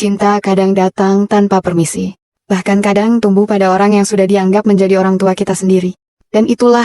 Cinta kadang datang tanpa permisi. Bahkan kadang tumbuh pada orang yang sudah dianggap menjadi orang tua kita sendiri. Dan itulah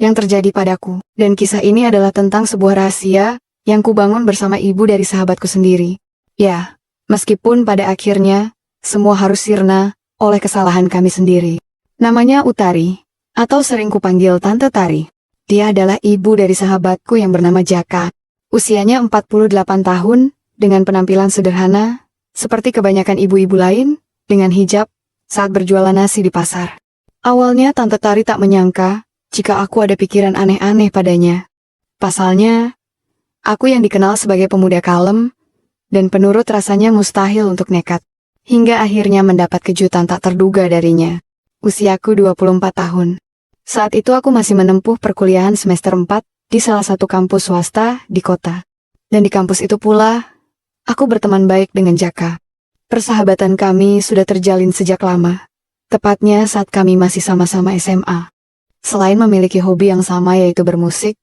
yang terjadi padaku. Dan kisah ini adalah tentang sebuah rahasia yang kubangun bersama ibu dari sahabatku sendiri. Ya, meskipun pada akhirnya semua harus sirna oleh kesalahan kami sendiri. Namanya Utari, atau sering kupanggil Tante Tari. Dia adalah ibu dari sahabatku yang bernama Jaka. Usianya 48 tahun, dengan penampilan sederhana, seperti kebanyakan ibu-ibu lain, dengan hijab, saat berjualan nasi di pasar. Awalnya Tante Tari tak menyangka, jika aku ada pikiran aneh-aneh padanya. Pasalnya, aku yang dikenal sebagai pemuda kalem, dan penurut rasanya mustahil untuk nekat. Hingga akhirnya mendapat kejutan tak terduga darinya. Usiaku 24 tahun. Saat itu aku masih menempuh perkuliahan semester 4 di salah satu kampus swasta di kota. Dan di kampus itu pula, aku berteman baik dengan Jaka. Persahabatan kami sudah terjalin sejak lama. Tepatnya saat kami masih sama-sama SMA. Selain memiliki hobi yang sama yaitu bermusik,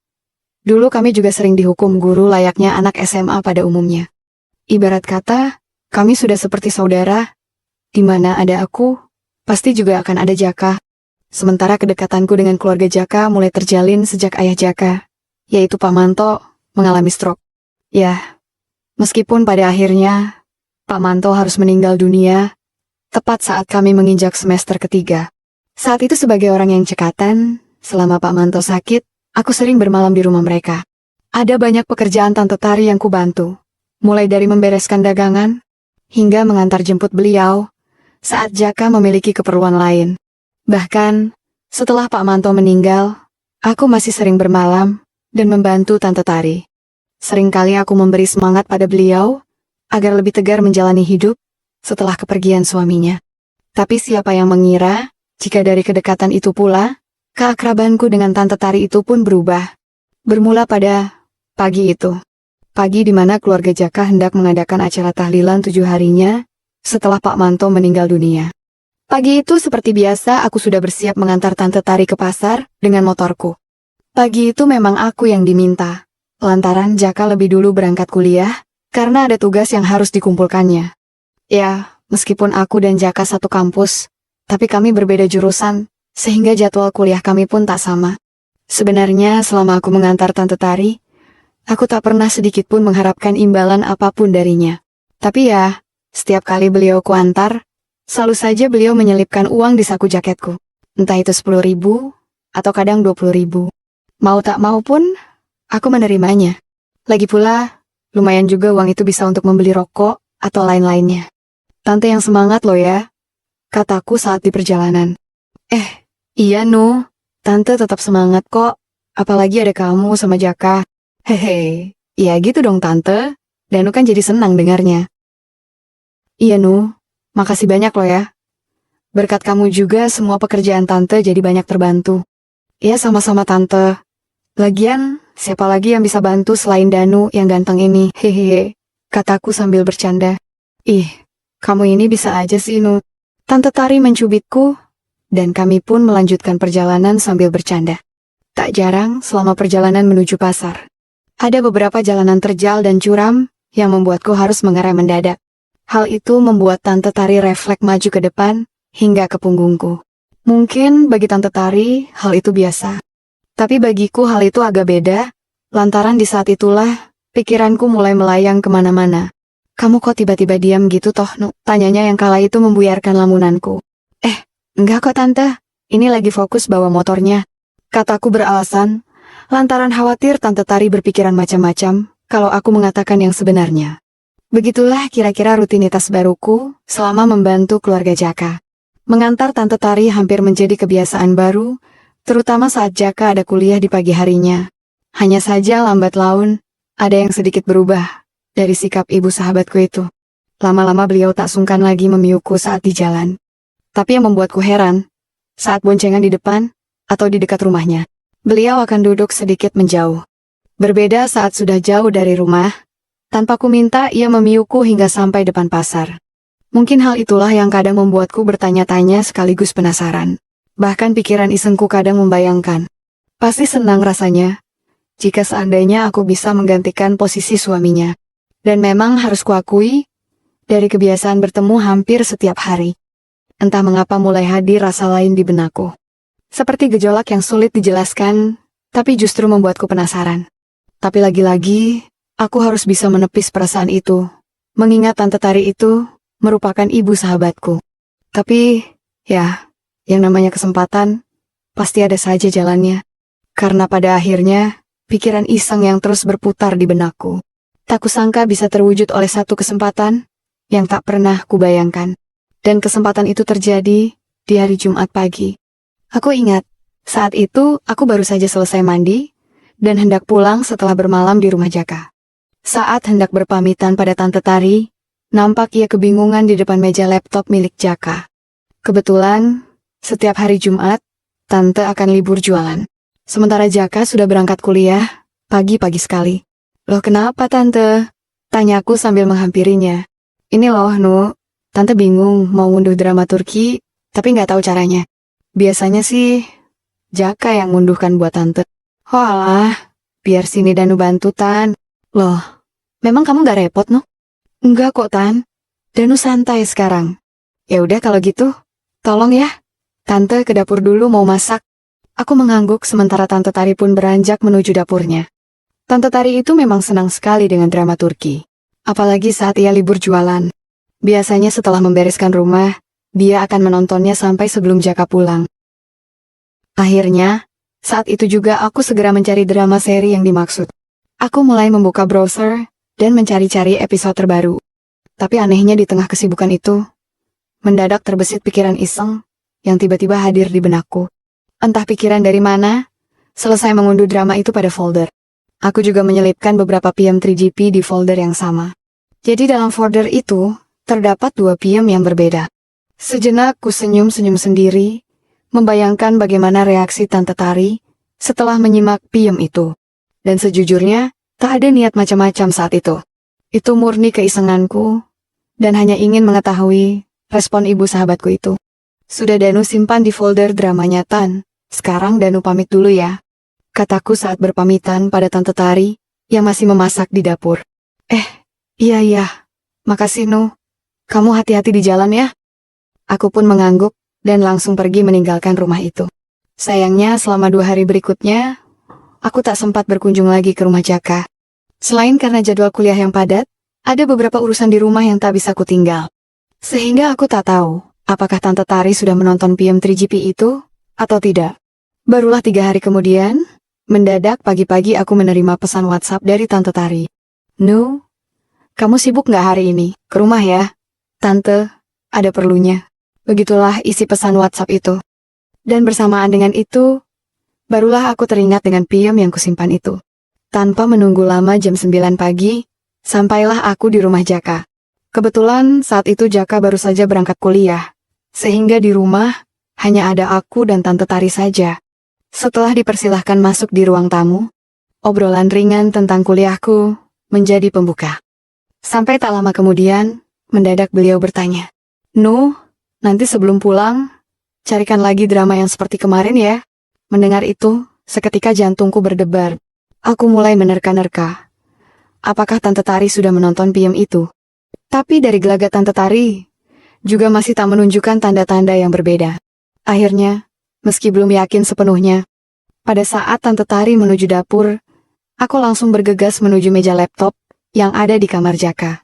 dulu kami juga sering dihukum guru layaknya anak SMA pada umumnya. Ibarat kata, kami sudah seperti saudara, di mana ada aku, pasti juga akan ada Jaka. Sementara kedekatanku dengan keluarga Jaka mulai terjalin sejak ayah Jaka, yaitu Pak Manto, mengalami stroke. Ya, meskipun pada akhirnya, Pak Manto harus meninggal dunia, tepat saat kami menginjak semester ketiga. Saat itu sebagai orang yang cekatan, selama Pak Manto sakit, aku sering bermalam di rumah mereka. Ada banyak pekerjaan Tante Tari yang kubantu, mulai dari membereskan dagangan, hingga mengantar jemput beliau, saat Jaka memiliki keperluan lain. Bahkan, setelah Pak Manto meninggal, aku masih sering bermalam, dan membantu Tante Tari. Seringkali aku memberi semangat pada beliau, agar lebih tegar menjalani hidup, setelah kepergian suaminya. Tapi siapa yang mengira, jika dari kedekatan itu pula, keakrabanku dengan Tante Tari itu pun berubah. Bermula pada pagi itu. Pagi di mana keluarga Jaka hendak mengadakan acara tahlilan 7 harinya, setelah Pak Manto meninggal dunia. Pagi itu seperti biasa aku sudah bersiap mengantar Tante Tari ke pasar, dengan motorku. Pagi itu memang aku yang diminta, lantaran Jaka lebih dulu berangkat kuliah, karena ada tugas yang harus dikumpulkannya. Ya, meskipun aku dan Jaka satu kampus, tapi kami berbeda jurusan, sehingga jadwal kuliah kami pun tak sama. Sebenarnya selama aku mengantar Tante Tari, aku tak pernah sedikit pun mengharapkan imbalan apapun darinya. Tapi ya, setiap kali beliau kuantar, selalu saja beliau menyelipkan uang di saku jaketku. Entah itu 10.000, atau kadang 20.000. Mau tak mau pun, aku menerimanya. Lagi pula, lumayan juga uang itu bisa untuk membeli rokok, atau lain-lainnya. Tante yang semangat loh ya, kataku saat di perjalanan. Iya Nu, Tante tetap semangat kok, apalagi ada kamu sama Jaka. Hehe, ya gitu dong Tante, Danu kan jadi senang dengarnya. Iya Nu, makasih banyak loh ya. Berkat kamu juga semua pekerjaan Tante jadi banyak terbantu. Ya sama-sama Tante. Lagian, siapa lagi yang bisa bantu selain Danu yang ganteng ini, hehehe, kataku sambil bercanda. Ih, kamu ini bisa aja sih Nu. Tante Tari mencubitku, dan kami pun melanjutkan perjalanan sambil bercanda. Tak jarang selama perjalanan menuju pasar, ada beberapa jalanan terjal dan curam, yang membuatku harus mengerem mendadak. Hal itu membuat Tante Tari refleks maju ke depan, hingga ke punggungku. Mungkin bagi Tante Tari, hal itu biasa. Tapi bagiku hal itu agak beda, lantaran di saat itulah, pikiranku mulai melayang kemana-mana. Kamu kok tiba-tiba diam gitu toh, Nu? Tanyanya yang kala itu membuyarkan lamunanku. Enggak kok Tante, ini lagi fokus bawa motornya. Kataku beralasan, lantaran khawatir Tante Tari berpikiran macam-macam, kalau aku mengatakan yang sebenarnya. Begitulah kira-kira rutinitas baruku, selama membantu keluarga Jaka. Mengantar Tante Tari hampir menjadi kebiasaan baru, terutama saat Jaka ada kuliah di pagi harinya. Hanya saja lambat laun, ada yang sedikit berubah, dari sikap ibu sahabatku itu. Lama-lama beliau tak sungkan lagi memiuku saat di jalan. Tapi yang membuatku heran, saat boncengan di depan, atau di dekat rumahnya, beliau akan duduk sedikit menjauh. Berbeda saat sudah jauh dari rumah, tanpa ku minta ia memiuku hingga sampai depan pasar. Mungkin hal itulah yang kadang membuatku bertanya-tanya sekaligus penasaran. Bahkan pikiran isengku kadang membayangkan. Pasti senang rasanya, jika seandainya aku bisa menggantikan posisi suaminya. Dan memang harus kuakui, Dari kebiasaan bertemu hampir setiap hari. Entah mengapa mulai hadir rasa lain di benakku. Seperti gejolak yang sulit dijelaskan, tapi justru membuatku penasaran. Tapi lagi-lagi, aku harus bisa menepis perasaan itu. Mengingat Tante Tari itu merupakan ibu sahabatku. Tapi, ya, yang namanya kesempatan, pasti ada saja jalannya. Karena pada akhirnya, pikiran iseng yang terus berputar di benakku. Tak kusangka bisa terwujud oleh satu kesempatan yang tak pernah kubayangkan. Dan kesempatan itu terjadi di hari Jumat pagi. Aku ingat, saat itu aku baru saja selesai mandi, dan hendak pulang setelah bermalam di rumah Jaka. Saat hendak berpamitan pada Tante Tari, nampak ia kebingungan di depan meja laptop milik Jaka. Kebetulan, setiap hari Jumat, Tante akan libur jualan. Sementara Jaka sudah berangkat kuliah, pagi-pagi sekali. Loh kenapa Tante? Tanyaku sambil menghampirinya. Ini loh Nu, Tante bingung mau ngunduh drama Turki, tapi nggak tahu caranya. Biasanya sih, Jaka yang ngunduhkan buat Tante. Oh alah, biar sini Danu bantu Tan. Loh, memang kamu nggak repot Nu? Enggak kok Tan, Danu santai sekarang. Ya udah kalau gitu, tolong ya. Tante ke dapur dulu mau masak. Aku mengangguk sementara Tante Tari pun beranjak menuju dapurnya. Tante Tari itu memang senang sekali dengan drama Turki. Apalagi saat ia libur jualan. Biasanya setelah membereskan rumah, dia akan menontonnya sampai sebelum Jaka pulang. Akhirnya, saat itu juga aku segera mencari drama seri yang dimaksud. Aku mulai membuka browser dan mencari-cari episode terbaru. Tapi anehnya di tengah kesibukan itu, mendadak terbesit pikiran iseng yang tiba-tiba hadir di benakku. Entah pikiran dari mana, selesai mengunduh drama itu pada folder. Aku juga menyelipkan beberapa PM3GP di folder yang sama. Jadi dalam folder itu, terdapat 2 PM yang berbeda. Sejenak ku senyum-senyum sendiri, membayangkan bagaimana reaksi Tante Tari setelah menyimak PM itu. Dan sejujurnya, tak ada niat macam-macam saat itu. Itu murni keisenganku, dan hanya ingin mengetahui respon ibu sahabatku itu. Sudah Danu simpan di folder dramanya Tan, sekarang Danu pamit dulu ya. Kataku saat berpamitan pada Tante Tari, yang masih memasak di dapur. Iya, makasih Nu. Kamu hati-hati di jalan ya. Aku pun mengangguk, dan langsung pergi meninggalkan rumah itu. Sayangnya selama 2 hari berikutnya, aku tak sempat berkunjung lagi ke rumah Jaka. Selain karena jadwal kuliah yang padat, ada beberapa urusan di rumah yang tak bisa kutinggal. Sehingga aku tak tahu, apakah Tante Tari sudah menonton PM3GP itu, atau tidak. Barulah 3 hari kemudian, mendadak pagi-pagi aku menerima pesan WhatsApp dari Tante Tari. Nu, kamu sibuk nggak hari ini? Ke rumah ya? Tante, ada perlunya. Begitulah isi pesan WhatsApp itu. Dan bersamaan dengan itu, barulah aku teringat dengan PM yang kusimpan itu. Tanpa menunggu lama jam 9 pagi, sampailah aku di rumah Jaka. Kebetulan saat itu Jaka baru saja berangkat kuliah, sehingga di rumah hanya ada aku dan Tante Tari saja. Setelah dipersilahkan masuk di ruang tamu, obrolan ringan tentang kuliahku menjadi pembuka. Sampai tak lama kemudian, mendadak beliau bertanya, Nu, nanti sebelum pulang, carikan lagi drama yang seperti kemarin ya. Mendengar itu, seketika jantungku berdebar. Aku mulai menerka-nerka. Apakah Tante Tari sudah menonton PM itu? Tapi dari gelagat Tante Tari, juga masih tak menunjukkan tanda-tanda yang berbeda. Akhirnya, meski belum yakin sepenuhnya, pada saat Tante Tari menuju dapur, aku langsung bergegas menuju meja laptop yang ada di kamar Jaka.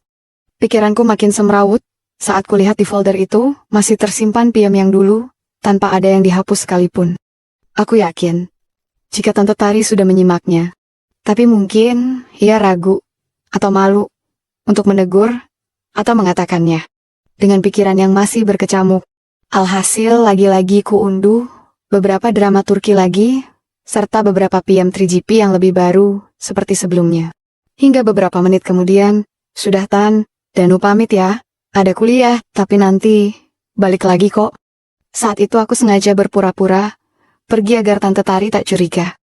Pikiranku makin semrawut saat kulihat di folder itu masih tersimpan PM yang dulu, tanpa ada yang dihapus sekalipun. Aku yakin, jika Tante Tari sudah menyimaknya, tapi mungkin ia ragu atau malu untuk menegur atau mengatakannya. Dengan pikiran yang masih berkecamuk, alhasil lagi-lagi ku unduh beberapa drama Turki lagi, serta beberapa PM3GP yang lebih baru seperti sebelumnya. Hingga beberapa menit kemudian, sudah Tan, Danu pamit ya, ada kuliah, tapi nanti balik lagi kok. Saat itu aku sengaja berpura-pura pergi agar Tante Tari tak curiga.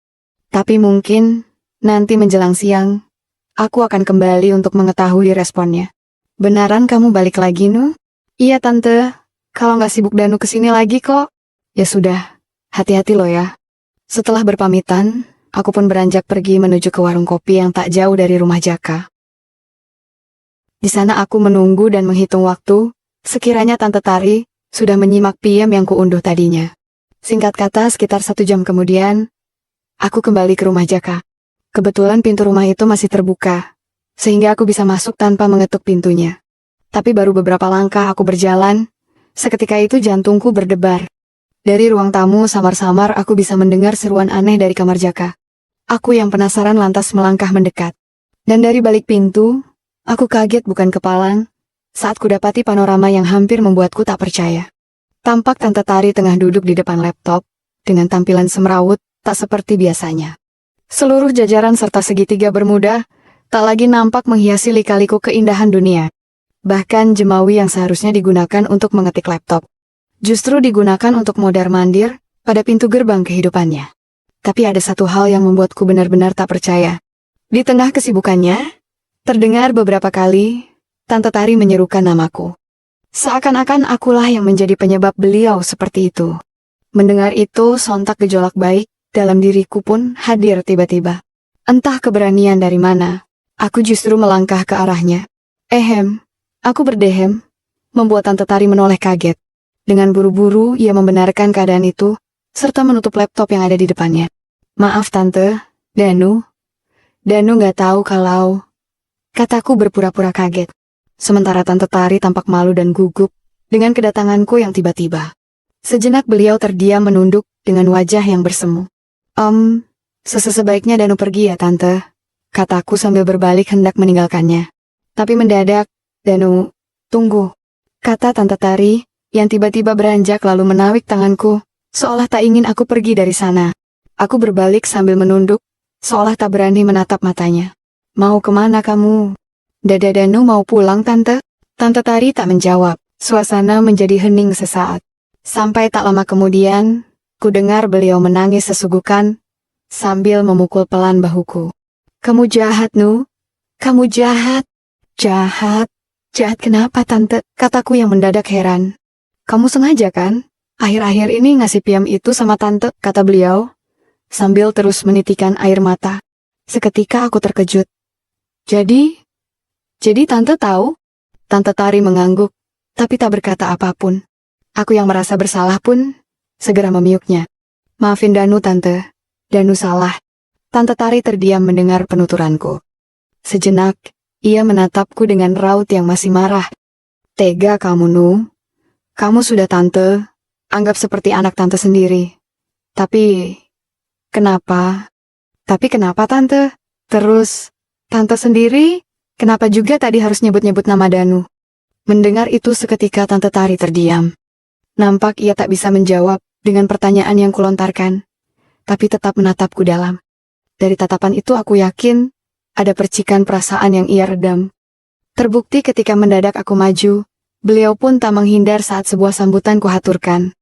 Tapi mungkin nanti menjelang siang, aku akan kembali untuk mengetahui responnya. Benaran kamu balik lagi Nu? Iya Tante, kalau nggak sibuk Danu kesini lagi kok. Ya sudah, hati-hati lo ya. Setelah berpamitan, aku pun beranjak pergi menuju ke warung kopi yang tak jauh dari rumah Jaka. Di sana aku menunggu dan menghitung waktu, sekiranya Tante Tari sudah menyimak PM yang kuunduh tadinya. Singkat kata, sekitar 1 jam kemudian, aku kembali ke rumah Jaka. Kebetulan pintu rumah itu masih terbuka, sehingga aku bisa masuk tanpa mengetuk pintunya. Tapi baru beberapa langkah aku berjalan, seketika itu jantungku berdebar. Dari ruang tamu samar-samar aku bisa mendengar seruan aneh dari kamar Jaka. Aku yang penasaran lantas melangkah mendekat. Dan dari balik pintu, aku kaget bukan kepalang, saat kudapati panorama yang hampir membuatku tak percaya. Tampak Tante Tari tengah duduk di depan laptop, dengan tampilan semrawut, tak seperti biasanya. Seluruh jajaran serta segitiga bermuda, tak lagi nampak menghiasi lika-liku keindahan dunia. Bahkan jemawi yang seharusnya digunakan untuk mengetik laptop, justru digunakan untuk mondar-mandir pada pintu gerbang kehidupannya. Tapi ada satu hal yang membuatku benar-benar tak percaya. Di tengah kesibukannya, terdengar beberapa kali, Tante Tari menyerukan namaku. Seakan-akan akulah yang menjadi penyebab beliau seperti itu. Mendengar itu, sontak gejolak baik dalam diriku pun hadir tiba-tiba. Entah keberanian dari mana, aku justru melangkah ke arahnya. Aku berdehem, membuat Tante Tari menoleh kaget. Dengan buru-buru, ia membenarkan keadaan itu, serta menutup laptop yang ada di depannya. Maaf Tante, Danu nggak tahu kalau... Kataku berpura-pura kaget. Sementara Tante Tari tampak malu dan gugup dengan kedatanganku yang tiba-tiba. Sejenak beliau terdiam menunduk dengan wajah yang bersemu. Sebaiknya Danu pergi ya Tante, kataku sambil berbalik hendak meninggalkannya. Tapi mendadak, Danu, tunggu, kata Tante Tari, yang tiba-tiba beranjak lalu menawik tanganku, seolah tak ingin aku pergi dari sana. Aku berbalik sambil menunduk, seolah tak berani menatap matanya. Mau kemana kamu? Dada Danu mau pulang Tante? Tante Tari tak menjawab, suasana menjadi hening sesaat. Sampai tak lama kemudian, ku dengar beliau menangis sesugukan, sambil memukul pelan bahuku. Kamu jahat, Nu. Kamu jahat. Jahat? Jahat kenapa, Tante? Kataku yang mendadak heran. Kamu sengaja kan? Akhir-akhir ini ngasih PM itu sama Tante, kata beliau, sambil terus menitikan air mata. Seketika aku terkejut. Jadi Tante tahu? Tante Tari mengangguk, tapi tak berkata apapun. Aku yang merasa bersalah pun, segera memiuknya. Maafin Danu Tante, Danu salah. Tante Tari terdiam mendengar penuturanku. Sejenak, ia menatapku dengan raut yang masih marah. Tega kamu Nu. Kamu sudah Tante, anggap seperti anak Tante sendiri. Tapi kenapa Tante? Terus, Tante sendiri, kenapa juga tadi harus nyebut-nyebut nama Danu? Mendengar itu seketika Tante Tari terdiam. Nampak ia tak bisa menjawab dengan pertanyaan yang kulontarkan, tapi tetap menatapku dalam. Dari tatapan itu aku yakin, ada percikan perasaan yang ia redam. Terbukti ketika mendadak aku maju, beliau pun tak menghindar saat sebuah sambutan kuhaturkan.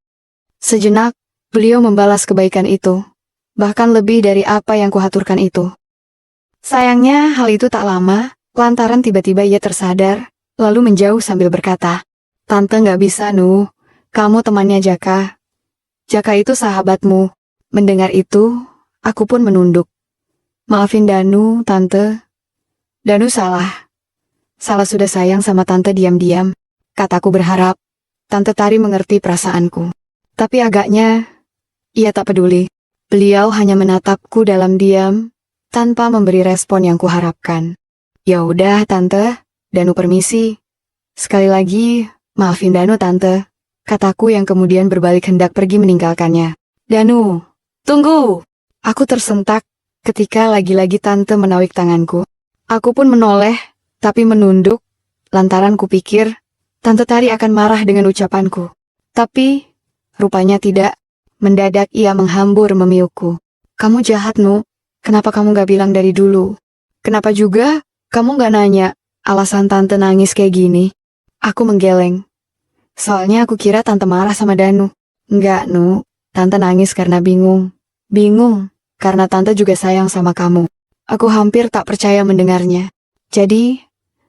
Sejenak, beliau membalas kebaikan itu, bahkan lebih dari apa yang kuhaturkan itu. Sayangnya hal itu tak lama, lantaran tiba-tiba ia tersadar, lalu menjauh sambil berkata, Tante nggak bisa Nu. Kamu temannya Jaka. Jaka itu sahabatmu. Mendengar itu, aku pun menunduk. Maafin Danu, Tante. Danu salah. Salah sudah sayang sama Tante diam-diam. Kataku berharap, Tante Tari mengerti perasaanku. Tapi agaknya, ia tak peduli. Beliau hanya menatapku dalam diam, tanpa memberi respon yang kuharapkan. Ya udah Tante, Danu permisi. Sekali lagi, maafin Danu Tante. Kataku yang kemudian berbalik hendak pergi meninggalkannya. Danu, tunggu! Aku tersentak ketika lagi-lagi Tante menawik tanganku. Aku pun menoleh, tapi menunduk, lantaran kupikir, Tante Tari akan marah dengan ucapanku. Tapi, rupanya tidak. Mendadak ia menghambur memiukku. Kamu jahat Nu, kenapa kamu gak bilang dari dulu? Kenapa juga, kamu gak nanya, alasan Tante nangis kayak gini? Aku menggeleng. Soalnya aku kira Tante marah sama Danu. Enggak, Nu. Tante nangis karena bingung. Bingung, karena Tante juga sayang sama kamu. Aku hampir tak percaya mendengarnya. Jadi,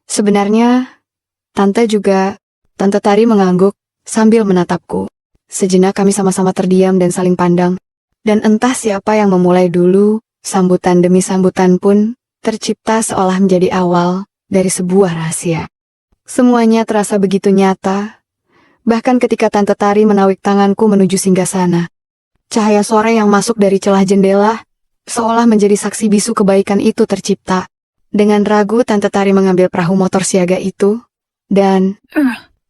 sebenarnya, Tante Tari mengangguk, sambil menatapku. Sejenak kami sama-sama terdiam dan saling pandang. Dan entah siapa yang memulai dulu, sambutan demi sambutan pun, tercipta seolah menjadi awal, dari sebuah rahasia. Semuanya terasa begitu nyata, bahkan ketika Tante Tari menawik tanganku menuju singgasana. Cahaya sore yang masuk dari celah jendela, seolah menjadi saksi bisu kebaikan itu tercipta. Dengan ragu Tante Tari mengambil perahu motor siaga itu, dan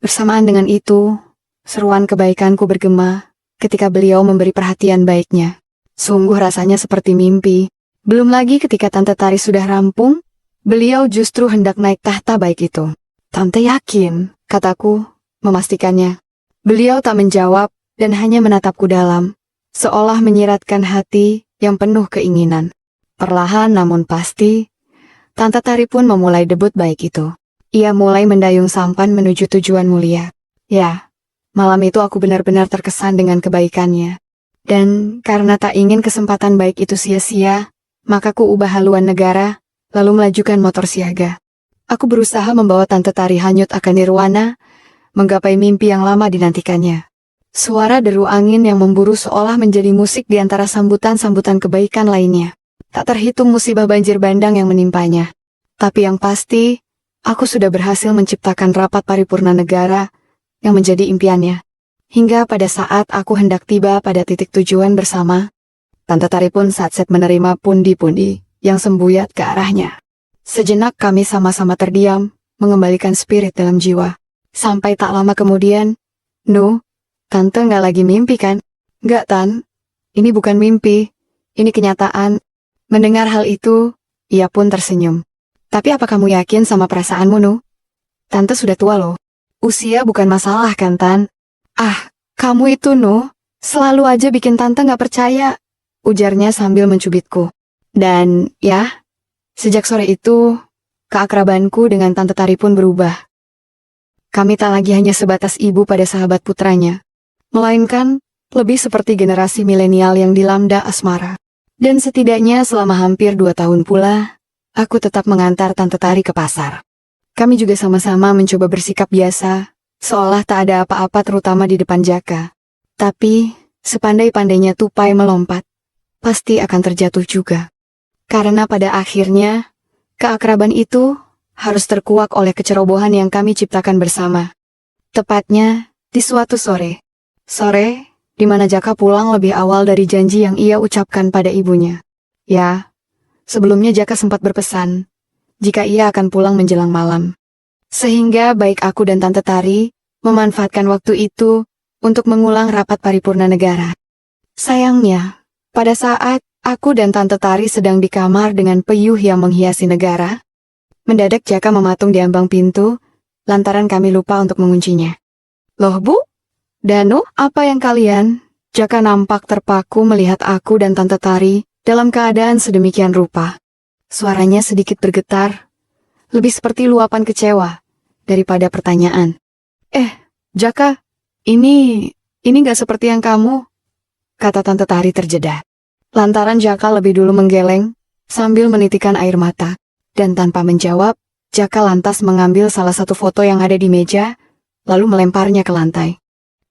bersamaan dengan itu, seruan kebaikanku bergema ketika beliau memberi perhatian baiknya. Sungguh rasanya seperti mimpi. Belum lagi ketika Tante Tari sudah rampung, beliau justru hendak naik tahta baik itu. Tante yakin, kataku, memastikannya. Beliau tak menjawab dan hanya menatapku dalam, seolah menyiratkan hati yang penuh keinginan. Perlahan namun pasti, Tante Tari pun memulai debut baik itu. Ia mulai mendayung sampan menuju tujuan mulia. Ya, malam itu aku benar-benar terkesan dengan kebaikannya. Dan karena tak ingin kesempatan baik itu sia-sia, maka ku ubah haluan negara, lalu melajukan motor siaga. Aku berusaha membawa Tante Tari hanyut akan nirwana, menggapai mimpi yang lama dinantikannya. Suara deru angin yang memburu seolah menjadi musik di antara sambutan-sambutan kebaikan lainnya. Tak terhitung musibah banjir bandang yang menimpanya. Tapi yang pasti, aku sudah berhasil menciptakan rapat paripurna negara yang menjadi impiannya. Hingga pada saat aku hendak tiba pada titik tujuan bersama, Tante Tari pun satset menerima pundi-pundi yang sembuyat ke arahnya. Sejenak kami sama-sama terdiam, mengembalikan spirit dalam jiwa. Sampai tak lama kemudian, Tante nggak lagi mimpi kan? Nggak, Tan. Ini bukan mimpi, ini kenyataan. Mendengar hal itu, ia pun tersenyum. Tapi apa kamu yakin sama perasaanmu, Tante sudah tua loh. Usia bukan masalah kan, Tan? Ah, kamu itu, selalu aja bikin Tante nggak percaya, ujarnya sambil mencubitku. Dan, ya, sejak sore itu, keakrabanku dengan Tante Tari pun berubah. Kami tak lagi hanya sebatas ibu pada sahabat putranya, melainkan lebih seperti generasi milenial yang dilanda asmara. Dan setidaknya selama hampir 2 tahun pula, aku tetap mengantar Tante Tari ke pasar. Kami juga sama-sama mencoba bersikap biasa, seolah tak ada apa-apa terutama di depan Jaka. Tapi, sepandai-pandainya tupai melompat, pasti akan terjatuh juga. Karena pada akhirnya, keakraban itu harus terkuak oleh kecerobohan yang kami ciptakan bersama. Tepatnya, di suatu sore. Sore, di mana Jaka pulang lebih awal dari janji yang ia ucapkan pada ibunya. Ya, sebelumnya Jaka sempat berpesan, jika ia akan pulang menjelang malam. Sehingga baik aku dan Tante Tari, memanfaatkan waktu itu, untuk mengulang rapat paripurna negara. Sayangnya, pada saat aku dan Tante Tari sedang di kamar dengan peyuh yang menghiasi negara, mendadak Jaka mematung di ambang pintu, lantaran kami lupa untuk menguncinya. Loh, Bu? Danu, apa yang kalian? Jaka nampak terpaku melihat aku dan Tante Tari dalam keadaan sedemikian rupa. Suaranya sedikit bergetar, lebih seperti luapan kecewa daripada pertanyaan. Jaka, ini gak seperti yang kamu, kata Tante Tari terjeda. Lantaran Jaka lebih dulu menggeleng, sambil menitikan air mata, dan tanpa menjawab, Jaka lantas mengambil salah satu foto yang ada di meja, lalu melemparnya ke lantai.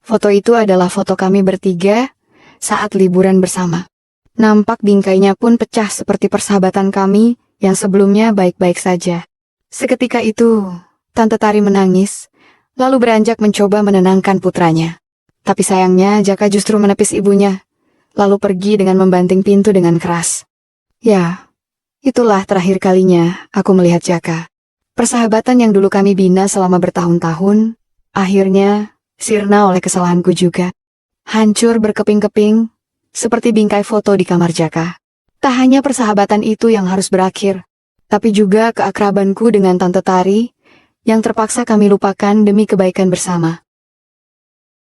Foto itu adalah foto kami bertiga saat liburan bersama. Nampak bingkainya pun pecah seperti persahabatan kami yang sebelumnya baik-baik saja. Seketika itu, Tante Tari menangis, lalu beranjak mencoba menenangkan putranya. Tapi sayangnya Jaka justru menepis ibunya, lalu pergi dengan membanting pintu dengan keras. Ya, itulah terakhir kalinya aku melihat Jaka. Persahabatan yang dulu kami bina selama bertahun-tahun, akhirnya sirna oleh kesalahanku juga. Hancur berkeping-keping, seperti bingkai foto di kamar Jaka. Tak hanya persahabatan itu yang harus berakhir, tapi juga keakrabanku dengan Tante Tari, yang terpaksa kami lupakan demi kebaikan bersama.